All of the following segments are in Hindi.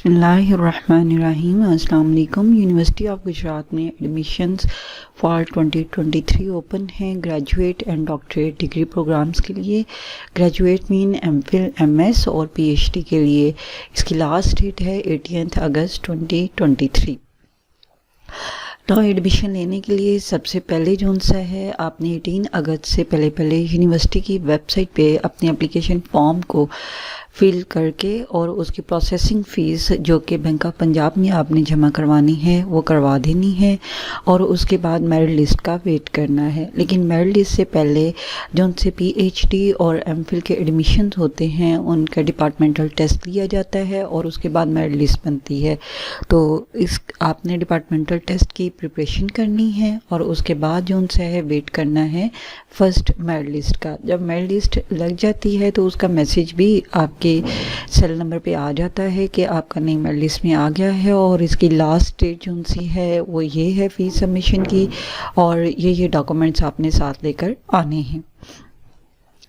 बिस्मिल्लाहिर्रहमानिर्रहीम। अस्सलाम वालेकुम। यूनिवर्सिटी ऑफ गुजरात में एडमिशन्स फॉर 2023 ओपन हैं graduate and doctorate degree programmes के लिए। ग्रेजुएट मीन एमफिल, एमएस और पीएचडी के लिए इसकी लास्ट डेट है 18 अगस्त 2023। तो एडमिशन लेने के लिए सबसे पहले जो सा है आपने 18 अगस्त से पहले यूनिवर्सिटी की वेबसाइट पे अपने एप्लीकेशन फॉर्म को फिल करके और उसकी प्रोसेसिंग फ़ीस जो कि बैंक ऑफ पंजाब में आपने जमा करवानी है वो करवा देनी है और उसके बाद मेरिट लिस्ट का वेट करना है। लेकिन मेरिट लिस्ट से पहले जो उनसे पीएचडी और एमफिल के एडमिशन्स होते हैं उनका डिपार्टमेंटल टेस्ट लिया जाता है और उसके बाद मेरिट लिस्ट बनती है। तो इस आपने डिपार्टमेंटल टेस्ट की प्रिपरेशन करनी है और उसके बाद जो उनसे है वेट करना है फर्स्ट मेरिट लिस्ट का। जब मेरिट लिस्ट लग जाती है तो उसका मैसेज भी आपके सेल नंबर पे आ जाता है कि आपका नेम मेरिट लिस्ट में आ गया है और इसकी लास्ट डेट जो सी है वो ये है फीस सबमिशन की और ये डॉक्यूमेंट्स आपने साथ लेकर आने हैं।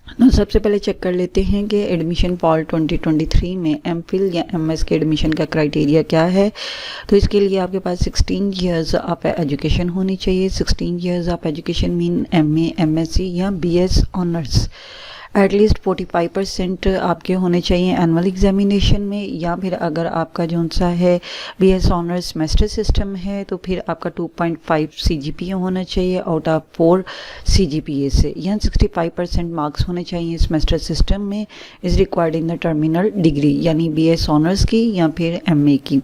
तो सबसे पहले चेक कर लेते हैं कि एडमिशन फॉर 2023 में एमफिल या एमएस के एडमिशन का क्राइटेरिया क्या है। तो इसके लिए आपके पास 16 इयर्स ऑफ एजुकेशन होनी चाहिए। 16 years of education mean MA, MSc या बीएस ऑनर्स। एटलीस्ट 45% आपके होने चाहिए एनुअल एग्जामिनेशन में, या फिर अगर आपका जो सा है बीएस ऑनर्स सेमेस्टर सिस्टम है तो फिर आपका 2.5 सीजीपीए होना चाहिए आउट ऑफ 4 सीजीपीए से, या 65% मार्क्स होने चाहिए सेमेस्टर सिस्टम में is required in the terminal degree यानी बीएस ऑनर्स की या फिर एमए की।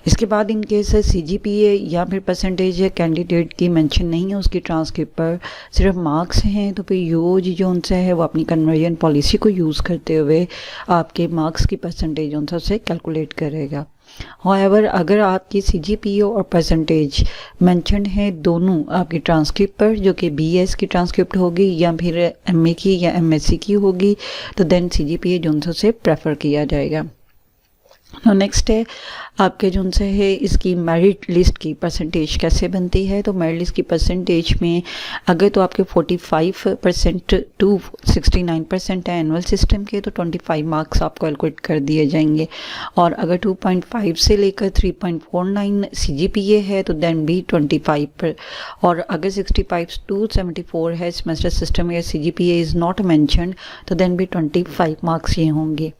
इसके बाद इन केस सीजीपीए या फिर परसेंटेज कैंडिडेट की मेंशन नहीं है उसकी ट्रांसक्रिप्ट पर, सिर्फ मार्क्स हैं, तो फिर यूज जो उनसे है वो अपनी कन्वर्जन पॉलिसी को यूज़ करते हुए आपके मार्क्स की परसेंटेज उनसे उससे कैलकुलेट करेगा। हाउएवर अगर आपकी सीजीपीए और परसेंटेज मेंशन्ड है दोनों आपकी ट्रांसक्रिप्ट पर, जो कि बीएस की ट्रांसक्रिप्ट होगी या फिर एमए की या एमएससी की होगी, तो देन सीजीपीए जो उनसे प्रेफर किया जाएगा। तो नेक्स्ट है आपके जो उनसे है इसकी मेरिट लिस्ट की परसेंटेज कैसे बनती है। तो मेरिट लिस्ट की परसेंटेज में अगर तो आपके 45% टू 69% है एनुअल सिस्टम के, तो 25 मार्क्स आपको कैलकुलेट कर दिए जाएंगे। और अगर 2.5 से लेकर 3.49 सीजीपीए है तो देन भी 25 पर, और अगर 65 टू 74 है सेमेस्टर सिस्टम या सीजीपीए इज़ नॉट मेंशन्ड तो देन भी 25 मार्क्स ये होंगे।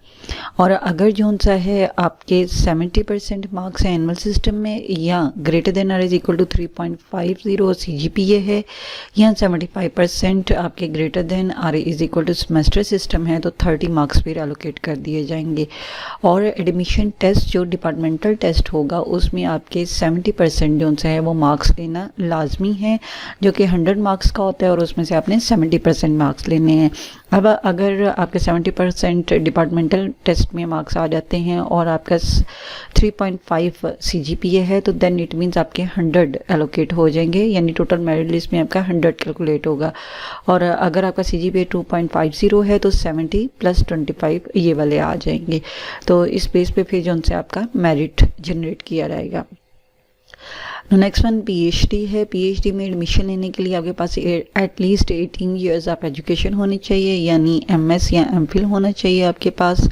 और अगर जो सा है आपके 70% मार्क्स हैं एनुअल सिस्टम में या greater than or is equal to 3.50 CGPA है, या 75% आपके greater than or is equal to semester system है, तो 30 मार्क्स फिर एलोकेट कर दिए जाएंगे। और एडमिशन टेस्ट जो डिपार्टमेंटल टेस्ट होगा उसमें आपके 70% जो सा है वो मार्क्स लेना लाजमी है, जो कि 100 मार्क्स का होता है और उसमें से आपने 70% मार्क्स लेने हैं। अब अगर आपके 70% डिपार्टमेंटल टेस्ट में मार्क्स आ जाते हैं और आपका 3.5 सीजीपीए है तो देन इट मीन्स आपके 100 एलोकेट हो जाएंगे, यानी टोटल मेरिट लिस्ट में आपका 100 कैलकुलेट होगा। और अगर आपका सीजीपीए 2.50 है तो 70 + 25 ये वाले आ जाएंगे। तो इस बेस पे फिर जो उनसे आपका मेरिट जनरेट किया जाएगा। नेक्स्ट वन पीएचडी है। पीएचडी में एडमिशन लेने के लिए आपके पास एटलीस्ट 18 इयर्स ऑफ एजुकेशन होनी चाहिए, यानी एमएस या एमफिल होना चाहिए आपके पास।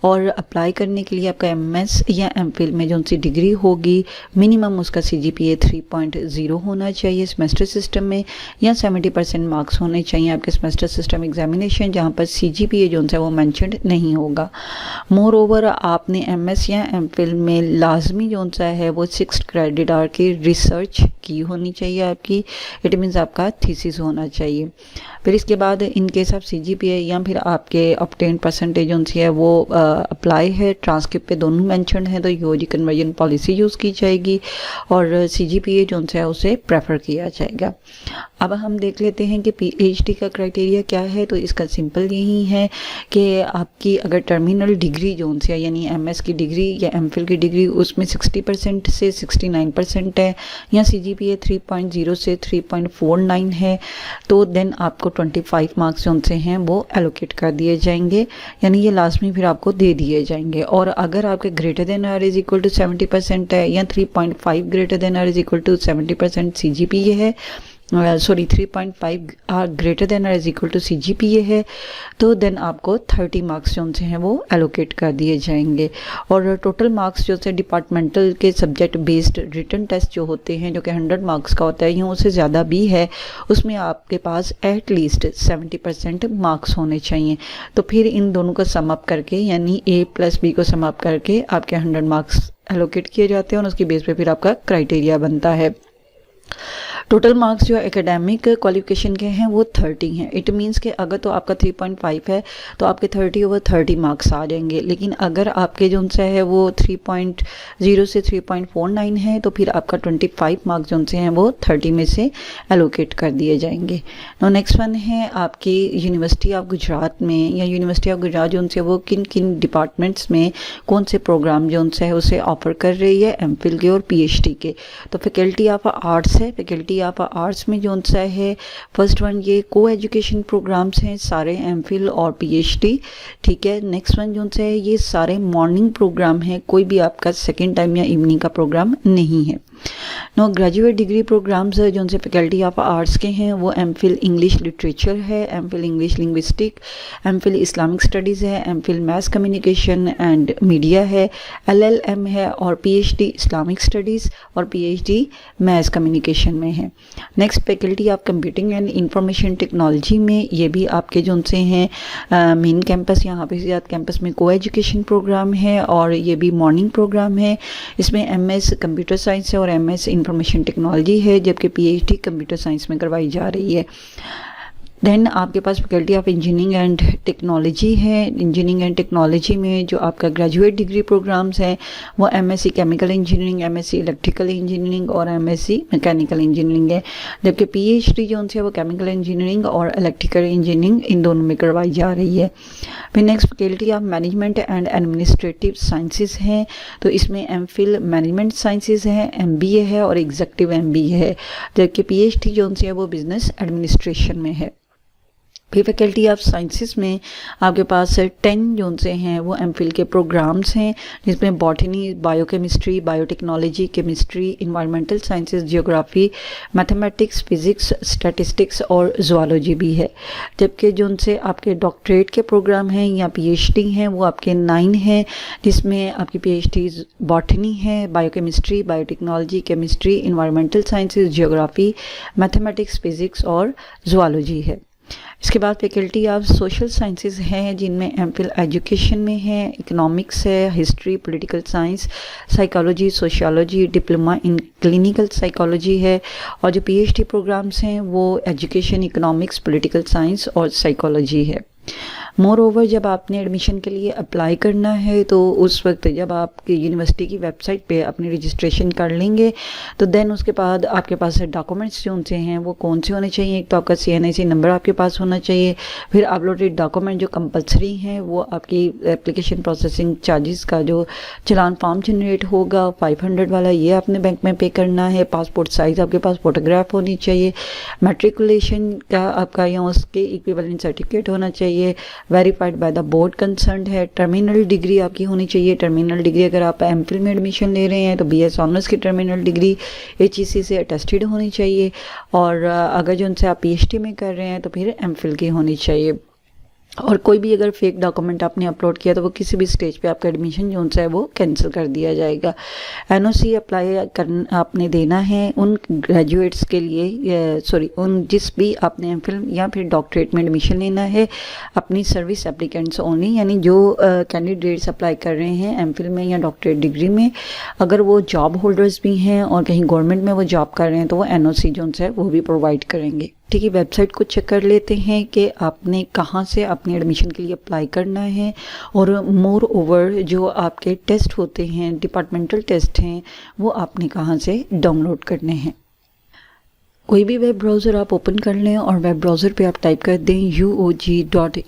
और अप्लाई करने के लिए आपका एमएस या एमफिल में जो सी डिग्री होगी मिनिमम उसका सीजीपीए 3.0 होना चाहिए सेमेस्टर सिस्टम में, या 70% मार्क्स होने चाहिए आपके सेमेस्टर सिस्टम एग्जामिनेशन जहाँ पर सीजीपीए जो है वो मेंशन्ड नहीं होगा। मोर ओवर आपने एमएस या एमफिल में लाजमी जो सा है वो 6 क्रेडिट आवर की रिसर्च की होनी चाहिए आपकी, इट मीन्स आपका थीसिस होना चाहिए। फिर इसके बाद इन केस ऑफ सीजीपीए या फिर आपके ऑब्टेन परसेंटेज जो सी है वो अप्लाई है ट्रांसक्रिप्ट पे दोनों मेंशन्ड है तो यूजी कन्वर्जन पॉलिसी यूज़ की जाएगी और सीजीपीए जो है उसे प्रेफर किया जाएगा। अब हम देख लेते हैं कि पीएचडी का क्राइटेरिया क्या है। तो इसका सिंपल यही है कि आपकी अगर टर्मिनल डिग्री जो है यानी एमएस की डिग्री या एमफिल की डिग्री उसमें 60% से 69% है, या सीजीपीए 3.0 से 3.49 है, तो देन आपको 25 मार्क्स जो से हैं वो एलोकेट कर दिए जाएंगे, यानी ये लाजमी फिर आपको दे दिए जाएंगे। और अगर आपके greater than or is equal to 70% है या 3.5 greater than or is equal to 70% CGPA है, सॉरी 3.5 आर ग्रेटर देन और इज इक्वल टू CGPA है, तो देन आपको 30 मार्क्स जो से हैं वो एलोकेट कर दिए जाएंगे। और टोटल मार्क्स जो से डिपार्टमेंटल के सब्जेक्ट बेस्ड रिटन टेस्ट जो होते हैं जो कि 100 मार्क्स का होता है या उससे ज़्यादा भी है, उसमें आपके पास एटलीस्ट 70% मार्क्स होने चाहिए। तो फिर इन दोनों को सम अप करके यानी A+B को सम अप करके आपके 100 मार्क्स एलोकेट किए जाते हैं और उसकी बेस पे फिर आपका क्राइटेरिया बनता है। टोटल मार्क्स जो एकेडमिक क्वालिफिकेशन के हैं वो 30 हैं। इट मीन्स कि अगर तो आपका 3.5 है तो आपके 30/30 मार्क्स आ जाएंगे, लेकिन अगर आपके जो से है वो 3.0 से 3.49 है तो फिर आपका 25 मार्क्स जो से हैं वो 30 में से एलोकेट कर दिए जाएंगे। नो नेक्स्ट वन है आपकी यूनिवर्सिटी ऑफ गुजरात में या यूनिवर्सिटी ऑफ गुजरात जो से वो किन किन डिपार्टमेंट्स में कौन से प्रोग्राम जो से है उसे ऑफर कर रही है MPhil के और PhD के। तो फैकल्टी ऑफ आर्ट्स है, फैकल्टी ऑफ आर्ट्स में जो सा है फर्स्ट वन ये को एजुकेशन प्रोग्राम्स हैं सारे MPhil और PhD, ठीक है। नेक्स्ट वन जो है ये सारे मॉर्निंग प्रोग्राम है, कोई भी आपका सेकेंड टाइम या इवनिंग का प्रोग्राम नहीं है। नो ग्रेजुएट डिग्री प्रोग्राम्स जो उनसे फैकल्टी ऑफ आर्ट्स के हैं वो MPhil इंग्लिश लिटरेचर है, MPhil English linguistic, MPhil Islamic studies है, MPhil maths communication and media है, LLM है और PhD इस्लामिक स्टडीज़ और PhD मैथ्स कम्युनिकेशन में है। Next faculty of computing and information technology में ये भी आपके जो उनसे हैं मेन कैंपस या हाफिज़ियात कैंपस में को एजुकेशन प्रोग्राम है और ये भी मॉर्निंग प्रोग्राम है। इसमें MS कंप्यूटर साइंस है और MS इंफॉर्मेशन टेक्नोलॉजी है, जबकि PhD कंप्यूटर साइंस में करवाई जा रही है। देन आपके पास faculty of engineering and technology है। इंजीनियरिंग एंड टेक्नोलॉजी में जो आपका ग्रेजुएट डिग्री प्रोग्राम्स हैं वो MSc chemical engineering, MSc electrical engineering और MSc मैकेनिकल इंजीनियरिंग है, जबकि PhD जो उनसे वो केमिकल इंजीनियरिंग और इलेक्ट्रिकल इंजीनियरिंग इन दोनों में करवाई जा रही है। फिर next faculty of management and administrative sciences हैं, तो इसमें MPhil मैनेजमेंट साइंसेज है, MBA है और एग्जीक्यूटिव MBA है, जबकि PhD जो उनसे है वो बिजनेस एडमिनिस्ट्रेशन में है। फिर फैकल्टी ऑफ साइंसेस में आपके पास 10 जो से हैं वो MPhil के प्रोग्राम्स हैं, जिसमें botany, biochemistry, biotechnology, chemistry, environmental sciences, geography, mathematics, physics, statistics और ज़ूलॉजी भी है। जबकि जो से आपके डॉक्टरेट के प्रोग्राम हैं या PhD हैं वो आपके 9 हैं, जिसमें आपकी PhD बॉटनी है, biochemistry, biotechnology, chemistry, environmental sciences, geography, mathematics, physics और ज़ूलॉजी है। इसके बाद फैकल्टी ऑफ सोशल साइंसेज हैं, जिनमें MPhil एजुकेशन में है, इकोनॉमिक्स है, history, political science, psychology, sociology, diploma in clinical psychology है। और जो PhD प्रोग्राम्स हैं वो एजुकेशन, इकोनॉमिक्स, पॉलिटिकल साइंस और साइकोलॉजी है। मोर ओवर जब आपने एडमिशन के लिए अप्लाई करना है तो उस वक्त जब आप यूनिवर्सिटी की वेबसाइट पे अपनी रजिस्ट्रेशन कर लेंगे तो देन उसके बाद आपके पास डॉक्यूमेंट्स जो उनसे हैं वो कौन से होने चाहिए। एक तो आपका CNIC नंबर आपके पास होना चाहिए, फिर अपलोडेड डॉक्यूमेंट जो कंपलसरी हैं वो आपकी एप्लीकेशन प्रोसेसिंग चार्जेस का जो चलान फॉर्म जनरेट होगा 500 वाला, ये आपने बैंक में पे करना है। पासपोर्ट साइज़ आपके पास फोटोग्राफ होनी चाहिए, मैट्रिकुलेशन का आपका या उसके इक्विवेलेंट सर्टिफिकेट होना चाहिए, verified by the board concerned है। टर्मिनल डिग्री आपकी होनी चाहिए। टर्मिनल डिग्री अगर आप MPhil में एडमिशन ले रहे हैं तो BS ऑनर्स की टर्मिनल डिग्री HEC से अटेस्टेड होनी चाहिए, और अगर जो उनसे आप PhD में कर रहे हैं तो फिर MPhil की होनी चाहिए। और कोई भी अगर फेक डॉक्यूमेंट आपने अपलोड किया तो वो किसी भी स्टेज पे आपका एडमिशन जो है वो कैंसिल कर दिया जाएगा। NOC अप्लाई आपने देना है उन ग्रेजुएट्स के लिए, सॉरी उन जिस भी आपने MPhil या फिर डॉक्टरेट में एडमिशन लेना है, अपनी सर्विस एप्लीकेंट्स ओनली, यानी जो कैंडिडेट्स अप्लाई कर रहे हैं MPhil में या डॉक्टरेट डिग्री में, अगर वो जॉब होल्डर्स भी हैं और कहीं गवर्नमेंट में वो जॉब कर रहे हैं तो वो NOC जो है वो भी प्रोवाइड करेंगे। ठीक है, वेबसाइट को चेक कर लेते हैं कि आपने कहाँ से अपने एडमिशन के लिए अप्लाई करना है, और मोर ओवर जो आपके टेस्ट होते हैं, डिपार्टमेंटल टेस्ट हैं, वो आपने कहाँ से डाउनलोड करने हैं। कोई भी वेब ब्राउज़र आप ओपन कर लें और वेब ब्राउज़र पे आप टाइप कर दें uog.edu.pk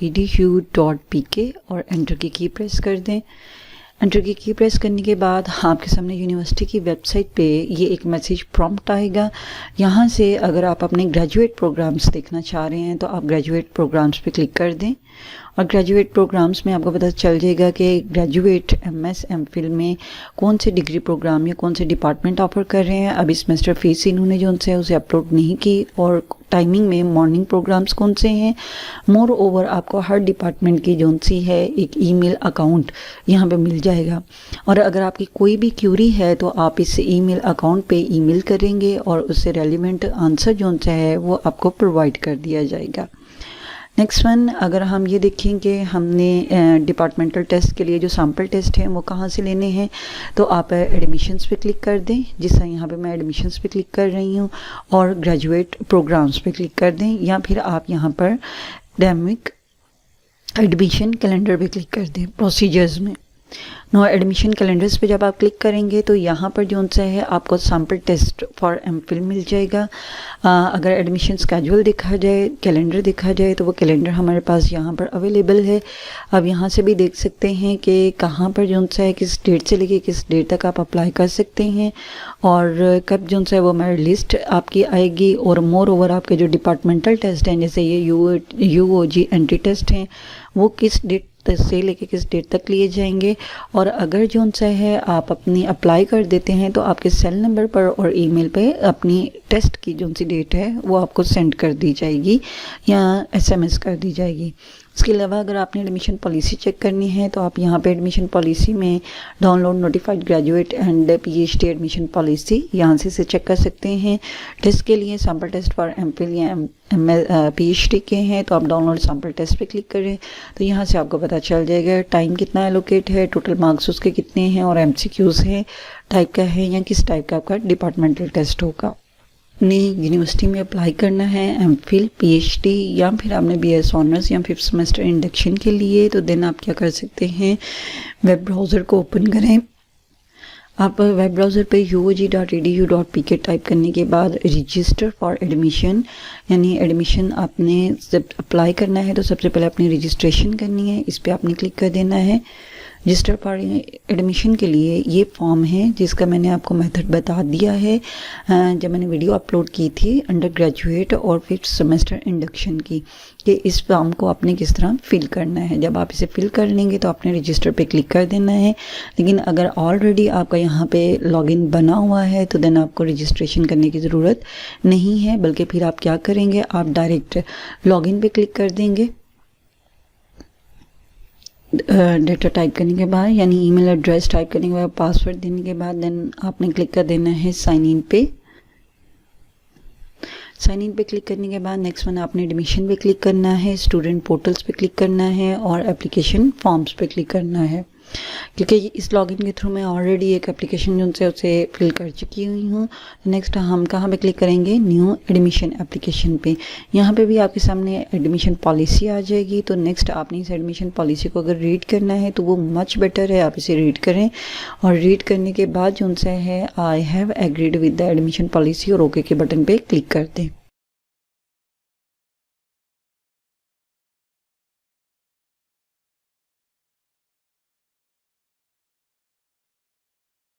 और एंटर की प्रेस कर दें। एंटर की प्रेस करने के बाद आपके सामने यूनिवर्सिटी की वेबसाइट पे ये एक मैसेज प्रॉम्प्ट आएगा। यहाँ से अगर आप अपने ग्रेजुएट प्रोग्राम्स देखना चाह रहे हैं तो आप ग्रेजुएट प्रोग्राम्स पे क्लिक कर दें और ग्रेजुएट प्रोग्राम्स में आपको पता चल जाएगा कि ग्रेजुएट एमएस एमफिल में कौन से डिग्री प्रोग्राम या कौन से डिपार्टमेंट ऑफर कर रहे हैं। अब इस सेमेस्टर फीस इन्होंने जो उनसे उसे अपलोड नहीं की और टाइमिंग में मॉर्निंग प्रोग्राम्स कौन से हैं। मोर ओवर आपको हर डिपार्टमेंट की जो सी है एक ईमेल अकाउंट यहाँ पे मिल जाएगा और अगर आपकी कोई भी क्यूरी है तो आप इस ईमेल अकाउंट पे ईमेल करेंगे और उससे रेलिवेंट आंसर जो सा है वो आपको प्रोवाइड कर दिया जाएगा। नेक्स्ट वन, अगर हम ये देखें कि हमने डिपार्टमेंटल टेस्ट के लिए जो सैम्पल टेस्ट हैं वो कहाँ से लेने हैं तो आप एडमिशन्स पे क्लिक कर दें, जिस तरह यहाँ पे मैं एडमिशन्स पे क्लिक कर रही हूँ और ग्रेजुएट प्रोग्राम्स पे क्लिक कर दें या फिर आप यहाँ पर एकेडमिक एडमिशन कैलेंडर पे क्लिक कर दें प्रोसीजर्स में। नो एडमिशन कैलेंडर्स पे जब आप क्लिक करेंगे तो यहाँ पर जो सा है आपको सैम्पल टेस्ट फॉर एमफिल मिल जाएगा। अगर एडमिशन स्केड्यूल देखा जाए, कैलेंडर देखा जाए तो वो कैलेंडर हमारे पास यहाँ पर अवेलेबल है। अब यहाँ से भी देख सकते हैं कि कहाँ पर जो सा है किस डेट से लेके किस डेट तक आप अप्लाई कर सकते हैं और कब जो सा है वो मेरिट लिस्ट आपकी आएगी और मोर ओवर आपके जो डिपार्टमेंटल टेस्ट हैं जैसे ये यूओजी एंट्री टेस्ट हैं वो किस डेट से लेके किस डेट तक लिए जाएंगे और अगर जो सा है आप अपनी अप्लाई कर देते हैं तो आपके सेल नंबर पर और ईमेल पे अपनी टेस्ट की जो सी डेट है वो आपको सेंड कर दी जाएगी या एसएमएस कर दी जाएगी। इसके अलावा अगर आपने एडमिशन पॉलिसी चेक करनी है तो आप यहाँ पे एडमिशन पॉलिसी में download notified graduate and PhD admission policy यहाँ से इसे चेक कर सकते हैं। टेस्ट के लिए सैम्पल टेस्ट फॉर एमफिल या पीएचडी के हैं तो आप डाउनलोड सैम्पल टेस्ट पे क्लिक करें तो यहाँ से आपको पता चल जाएगा टाइम कितना एलोकेट है, टोटल मार्क्स उसके कितने हैं और एमसीक्यूज है टाइप का है या किस टाइप का आपका डिपार्टमेंटल टेस्ट होगा। ने यूनिवर्सिटी में अप्लाई करना है एमफिल पीएचडी या फिर आपने बीएस ऑनर्स या 5th सेमेस्टर इंडक्शन के लिए तो देन आप क्या कर सकते हैं, वेब ब्राउज़र को ओपन करें। आप वेब ब्राउज़र पे uog.edu.pk टाइप करने के बाद रजिस्टर फॉर एडमिशन यानी एडमिशन आपने जब अप्लाई करना है तो सबसे पहले अपनी रजिस्ट्रेशन करनी है, इस पर आपने क्लिक कर देना है। रजिस्टर फॉर एडमिशन के लिए ये फॉर्म है जिसका मैंने आपको मेथड बता दिया है जब मैंने वीडियो अपलोड की थी अंडर ग्रेजुएट और 5th सेमेस्टर इंडक्शन की कि इस फॉर्म को आपने किस तरह फिल करना है। जब आप इसे फिल कर लेंगे तो आपने रजिस्टर पे क्लिक कर देना है। लेकिन अगर ऑलरेडी आपका यहाँ पे लॉगिन बना हुआ है तो देन आपको रजिस्ट्रेशन करने की ज़रूरत नहीं है, बल्कि फिर आप क्या करेंगे, आप डायरेक्ट लॉगिन पे क्लिक कर देंगे। डेटा टाइप करने के बाद यानी ईमेल एड्रेस टाइप करने के बाद पासवर्ड देने के बाद देन आपने क्लिक कर देना है साइन इन पे। साइन इन पे क्लिक करने के बाद नेक्स्ट वन आपने एडमिशन पे क्लिक करना है, स्टूडेंट पोर्टल्स पे क्लिक करना है और एप्लीकेशन फॉर्म्स पे क्लिक करना है। क्योंकि इस लॉगिन के थ्रू मैं ऑलरेडी एक एप्लीकेशन जो से उसे फिल कर चुकी हुई हूँ। नेक्स्ट हम कहाँ पे क्लिक करेंगे, न्यू एडमिशन एप्लीकेशन पे। यहाँ पे भी आपके सामने एडमिशन पॉलिसी आ जाएगी। तो नेक्स्ट आपने इस एडमिशन पॉलिसी को अगर रीड करना है तो वो मच बेटर है आप इसे रीड करें और रीड करने के बाद जो है I have agreed with the admission policy और ओके के बटन पे क्लिक कर दें।